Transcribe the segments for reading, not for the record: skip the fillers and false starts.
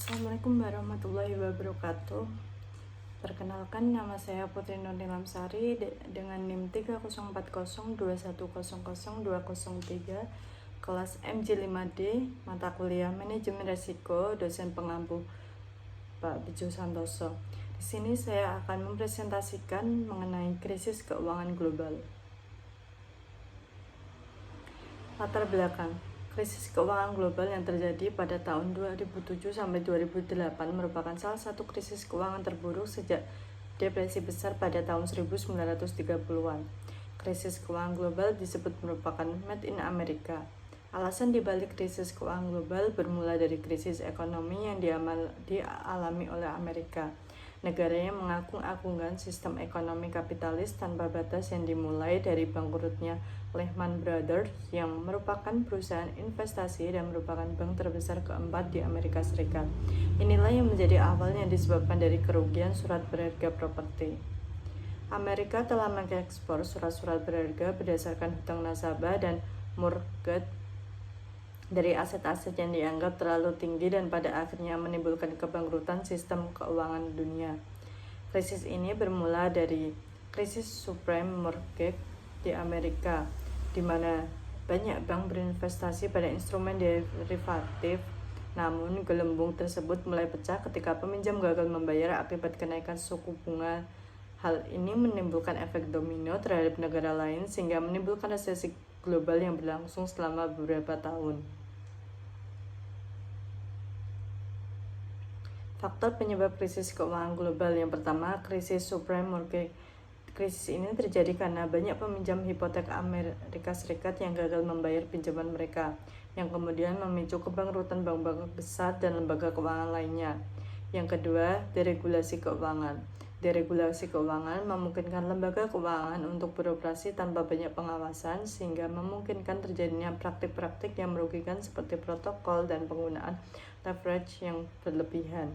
Assalamualaikum warahmatullahi wabarakatuh. Perkenalkan, nama saya Putri Nur Nilamsari dengan NIM 30402100203, kelas MJ5D, mata kuliah Manajemen Risiko, dosen pengampu Pak Bejo Santoso. Di sini saya akan mempresentasikan mengenai krisis keuangan global. Latar belakang. Krisis keuangan global yang terjadi pada tahun 2007 sampai 2008 merupakan salah satu krisis keuangan terburuk sejak depresi besar pada tahun 1930-an. Krisis keuangan global disebut merupakan made in America. Alasan dibalik krisis keuangan global bermula dari krisis ekonomi yang dialami oleh Amerika. Negara yang mengagung-agungkan sistem ekonomi kapitalis tanpa batas yang dimulai dari bangkrutnya Lehman Brothers yang merupakan perusahaan investasi dan merupakan bank terbesar keempat di Amerika Serikat. Inilah yang menjadi awal yang disebabkan dari kerugian surat berharga properti. Amerika telah mengekspor surat-surat berharga berdasarkan hutang nasabah dan mortgage dari aset-aset yang dianggap terlalu tinggi dan pada akhirnya menimbulkan kebangkrutan sistem keuangan dunia. Krisis ini bermula dari krisis subprime mortgage di Amerika, di mana banyak bank berinvestasi pada instrumen derivatif. Namun, gelembung tersebut mulai pecah ketika peminjam gagal membayar akibat kenaikan suku bunga. Hal ini menimbulkan efek domino terhadap negara lain sehingga menimbulkan resesi global yang berlangsung selama beberapa tahun. Faktor penyebab krisis keuangan global yang pertama, krisis subprime mortgage. Krisis ini terjadi karena banyak peminjam hipotek Amerika Serikat yang gagal membayar pinjaman mereka, yang kemudian memicu kebangkrutan bank-bank besar dan lembaga keuangan lainnya. Yang kedua, deregulasi keuangan. Deregulasi keuangan memungkinkan lembaga keuangan untuk beroperasi tanpa banyak pengawasan sehingga memungkinkan terjadinya praktik-praktik yang merugikan seperti protokol dan penggunaan leverage yang berlebihan.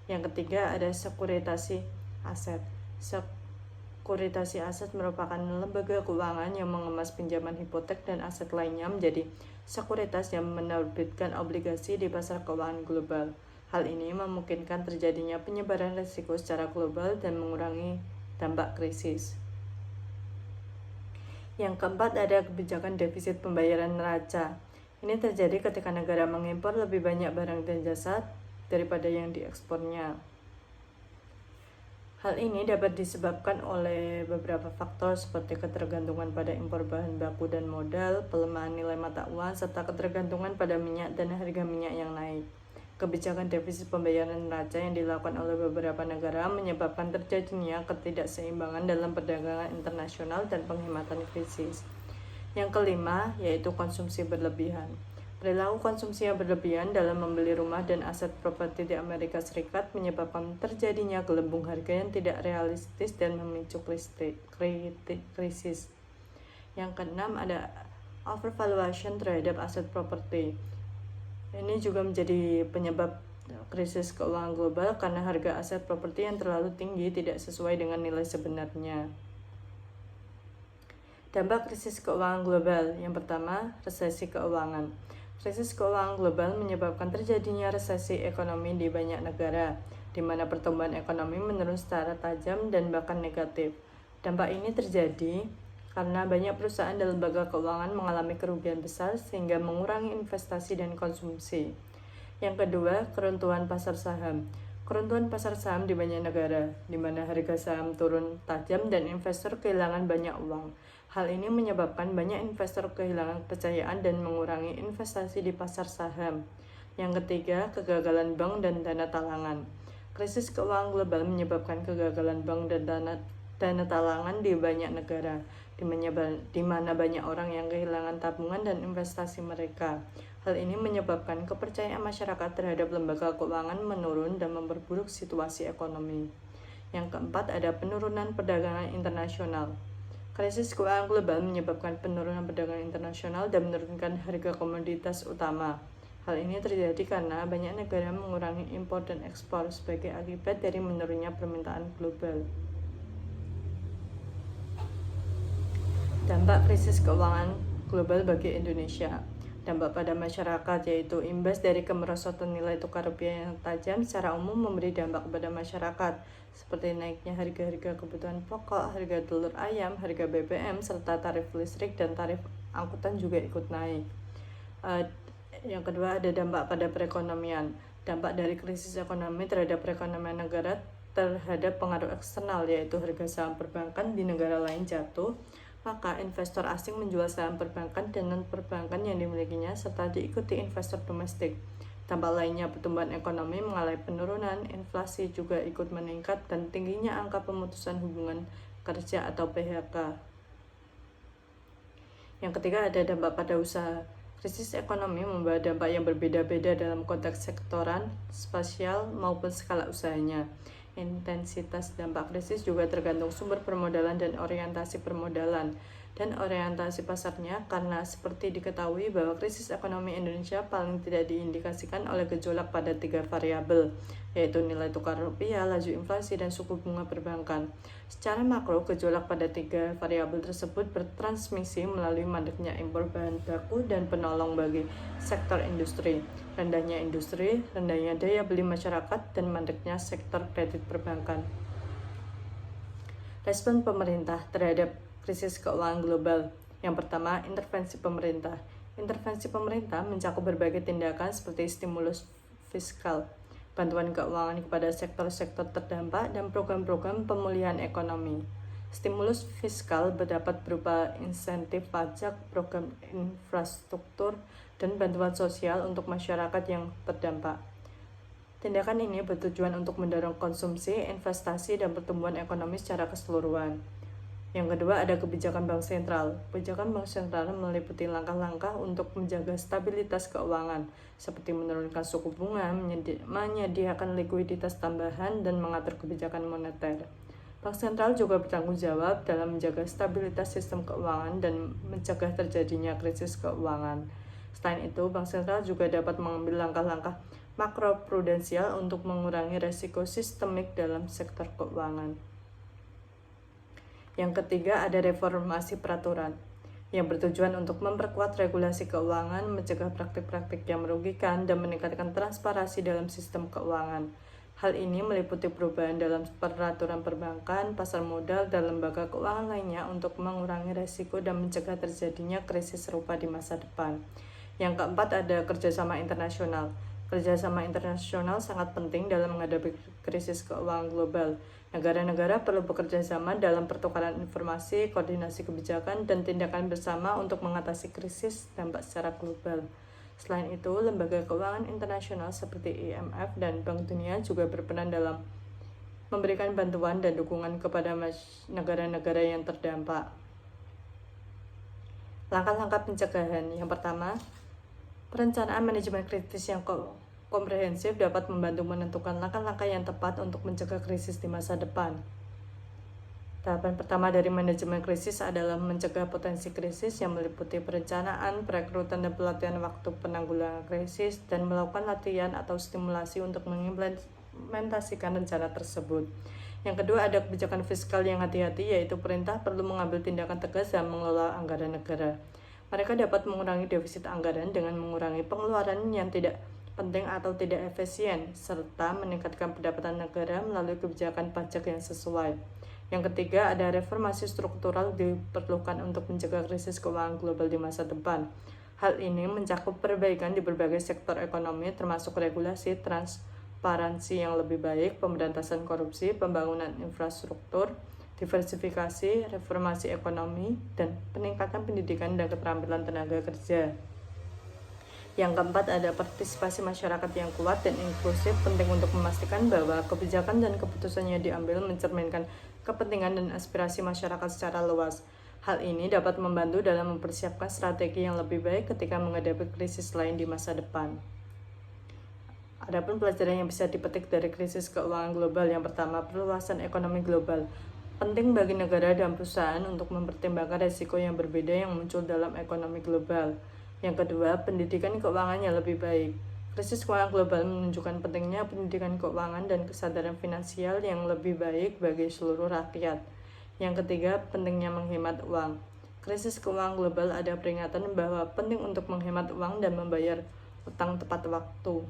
Yang ketiga ada sekuritasi aset. Sekuritasi aset merupakan lembaga keuangan yang mengemas pinjaman hipotek dan aset lainnya menjadi sekuritas yang menerbitkan obligasi di pasar keuangan global. Hal ini memungkinkan terjadinya penyebaran risiko secara global dan mengurangi dampak krisis. Yang keempat ada kebijakan defisit pembayaran neraca. Ini terjadi ketika negara mengimpor lebih banyak barang dan jasa daripada yang diekspornya. Hal ini dapat disebabkan oleh beberapa faktor seperti ketergantungan pada impor bahan baku dan modal, pelemahan nilai mata uang, serta ketergantungan pada minyak dan harga minyak yang naik. Kebijakan defisit pembayaran neraca yang dilakukan oleh beberapa negara menyebabkan terjadinya ketidakseimbangan dalam perdagangan internasional dan penghematan krisis. Yang kelima, yaitu konsumsi berlebihan. Perilaku konsumsi yang berlebihan dalam membeli rumah dan aset properti di Amerika Serikat menyebabkan terjadinya gelembung harga yang tidak realistis dan memicu krisis. Yang keenam, ada overvaluation terhadap aset properti. Ini juga menjadi penyebab krisis keuangan global karena harga aset properti yang terlalu tinggi tidak sesuai dengan nilai sebenarnya. Dampak krisis keuangan global. Yang pertama, resesi keuangan. Krisis keuangan global menyebabkan terjadinya resesi ekonomi di banyak negara, di mana pertumbuhan ekonomi menurun secara tajam dan bahkan negatif. Dampak ini terjadi karena banyak perusahaan dan lembaga keuangan mengalami kerugian besar sehingga mengurangi investasi dan konsumsi. Yang kedua, keruntuhan pasar saham. Keruntuhan pasar saham di banyak negara, di mana harga saham turun tajam dan investor kehilangan banyak uang. Hal ini menyebabkan banyak investor kehilangan kepercayaan dan mengurangi investasi di pasar saham. Yang ketiga, kegagalan bank dan dana talangan. Krisis keuangan global menyebabkan kegagalan bank dan dana talangan di banyak negara, di mana banyak orang yang kehilangan tabungan dan investasi mereka. Hal ini menyebabkan kepercayaan masyarakat terhadap lembaga keuangan menurun dan memperburuk situasi ekonomi. Yang keempat ada penurunan perdagangan internasional. Krisis keuangan global menyebabkan penurunan perdagangan internasional dan menurunkan harga komoditas utama. Hal ini terjadi karena banyak negara mengurangi impor dan ekspor sebagai akibat dari menurunnya permintaan global. Dampak krisis keuangan global bagi Indonesia. Dampak pada masyarakat yaitu imbas dari kemerosotan nilai tukar rupiah yang tajam secara umum memberi dampak kepada masyarakat seperti naiknya harga-harga kebutuhan pokok, harga telur ayam, harga BBM, serta tarif listrik dan tarif angkutan juga ikut naik. Yang kedua ada dampak pada perekonomian. Dampak dari krisis ekonomi terhadap perekonomian negara terhadap pengaruh eksternal yaitu harga saham perbankan di negara lain jatuh, maka investor asing menjual saham perbankan dan non-perbankan yang dimilikinya serta diikuti investor domestik. Dampak lainnya pertumbuhan ekonomi mengalami penurunan, inflasi juga ikut meningkat dan tingginya angka pemutusan hubungan kerja atau PHK. Yang ketiga ada dampak pada usaha. Krisis ekonomi membawa dampak yang berbeda-beda dalam konteks sektoran, spasial maupun skala usahanya. Intensitas dampak krisis juga tergantung sumber permodalan dan orientasi permodalan dan orientasi pasarnya karena seperti diketahui bahwa krisis ekonomi Indonesia paling tidak diindikasikan oleh gejolak pada 3 variabel yaitu nilai tukar rupiah, laju inflasi, dan suku bunga perbankan. Secara makro, gejolak pada 3 variabel tersebut bertransmisi melalui mandeknya impor bahan baku dan penolong bagi sektor industri, rendahnya daya beli masyarakat, dan mandeknya sektor kredit perbankan. Respon pemerintah terhadap krisis keuangan global. Yang pertama, intervensi pemerintah. Intervensi pemerintah mencakup berbagai tindakan seperti stimulus fiskal, bantuan keuangan kepada sektor-sektor terdampak, dan program-program pemulihan ekonomi. Stimulus fiskal dapat berupa insentif pajak, program infrastruktur, dan bantuan sosial untuk masyarakat yang terdampak. Tindakan ini bertujuan untuk mendorong konsumsi, investasi, dan pertumbuhan ekonomi secara keseluruhan. Yang kedua ada kebijakan bank sentral. Kebijakan bank sentral meliputi langkah-langkah untuk menjaga stabilitas keuangan, seperti menurunkan suku bunga, menyediakan likuiditas tambahan, dan mengatur kebijakan moneter. Bank sentral juga bertanggung jawab dalam menjaga stabilitas sistem keuangan dan mencegah terjadinya krisis keuangan. Selain itu, bank sentral juga dapat mengambil langkah-langkah makroprudensial untuk mengurangi risiko sistemik dalam sektor keuangan. Yang ketiga ada reformasi peraturan yang bertujuan untuk memperkuat regulasi keuangan, mencegah praktik-praktik yang merugikan, dan meningkatkan transparansi dalam sistem keuangan. Hal ini meliputi perubahan dalam peraturan perbankan, pasar modal, dan lembaga keuangan lainnya untuk mengurangi risiko dan mencegah terjadinya krisis serupa di masa depan. Yang keempat ada kerjasama internasional. Kerjasama internasional sangat penting dalam menghadapi krisis keuangan global. Negara-negara perlu bekerja sama dalam pertukaran informasi, koordinasi kebijakan, dan tindakan bersama untuk mengatasi krisis dampak secara global. Selain itu, lembaga keuangan internasional seperti IMF dan Bank Dunia juga berperan dalam memberikan bantuan dan dukungan kepada negara-negara yang terdampak. Langkah-langkah pencegahan. Yang pertama, perencanaan manajemen kritis yang komprehensif dapat membantu menentukan langkah-langkah yang tepat untuk mencegah krisis di masa depan. Tahapan pertama dari manajemen krisis adalah mencegah potensi krisis yang meliputi perencanaan, perekrutan, dan pelatihan waktu penanggulangan krisis, dan melakukan latihan atau stimulasi untuk mengimplementasikan rencana tersebut. Yang kedua ada kebijakan fiskal yang hati-hati, yaitu perintah perlu mengambil tindakan tegas dalam mengelola anggaran negara. Mereka dapat mengurangi defisit anggaran dengan mengurangi pengeluaran yang tidak penting atau tidak efisien, serta meningkatkan pendapatan negara melalui kebijakan pajak yang sesuai. Yang ketiga, ada reformasi struktural diperlukan untuk mencegah krisis keuangan global di masa depan. Hal ini mencakup perbaikan di berbagai sektor ekonomi, termasuk regulasi, transparansi yang lebih baik, pemberantasan korupsi, pembangunan infrastruktur, diversifikasi, reformasi ekonomi, dan peningkatan pendidikan dan keterampilan tenaga kerja. Yang keempat ada partisipasi masyarakat yang kuat dan inklusif, penting untuk memastikan bahwa kebijakan dan keputusannya diambil mencerminkan kepentingan dan aspirasi masyarakat secara luas. Hal ini dapat membantu dalam mempersiapkan strategi yang lebih baik ketika menghadapi krisis lain di masa depan. Adapun pelajaran yang bisa dipetik dari krisis keuangan global, yang pertama, perluasan ekonomi global. Penting bagi negara dan perusahaan untuk mempertimbangkan risiko yang berbeda yang muncul dalam ekonomi global. Yang kedua, pendidikan keuangan yang lebih baik. Krisis keuangan global menunjukkan pentingnya pendidikan keuangan dan kesadaran finansial yang lebih baik bagi seluruh rakyat. Yang ketiga, pentingnya menghemat uang. krisis keuangan global ada peringatan bahwa penting untuk menghemat uang dan membayar utang tepat waktu.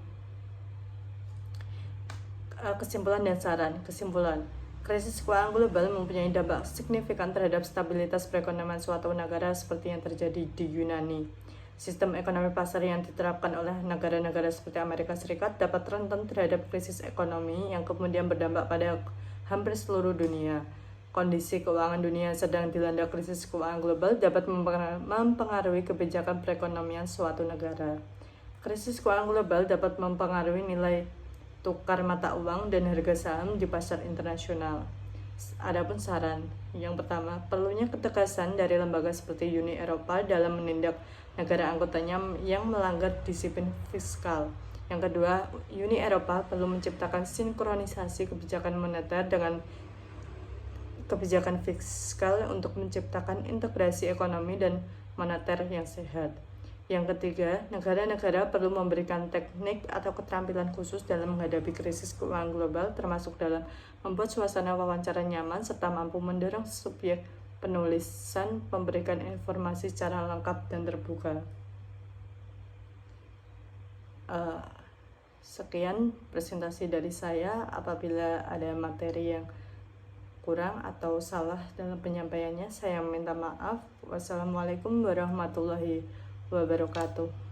Kesimpulan dan saran. Kesimpulan, krisis keuangan global mempunyai dampak signifikan terhadap stabilitas perekonomian suatu negara seperti yang terjadi di Yunani. Sistem ekonomi pasar yang diterapkan oleh negara-negara seperti Amerika Serikat dapat rentan terhadap krisis ekonomi yang kemudian berdampak pada hampir seluruh dunia. Kondisi keuangan dunia sedang dilanda krisis keuangan global dapat mempengaruhi kebijakan perekonomian suatu negara. Krisis keuangan global dapat mempengaruhi nilai tukar mata uang dan harga saham di pasar internasional. Adapun saran, yang pertama, perlunya ketegasan dari lembaga seperti Uni Eropa dalam menindak negara anggotanya yang melanggar disiplin fiskal. Yang kedua, Uni Eropa perlu menciptakan sinkronisasi kebijakan moneter dengan kebijakan fiskal untuk menciptakan integrasi ekonomi dan moneter yang sehat. Yang ketiga, negara-negara perlu memberikan teknik atau keterampilan khusus dalam menghadapi krisis keuangan global, termasuk dalam membuat suasana wawancara nyaman serta mampu mendorong subjek penulisan memberikan informasi secara lengkap dan terbuka. Sekian presentasi dari saya. Apabila ada materi yang kurang atau salah dalam penyampaiannya, saya minta maaf. Wassalamualaikum warahmatullahi wabarakatuh.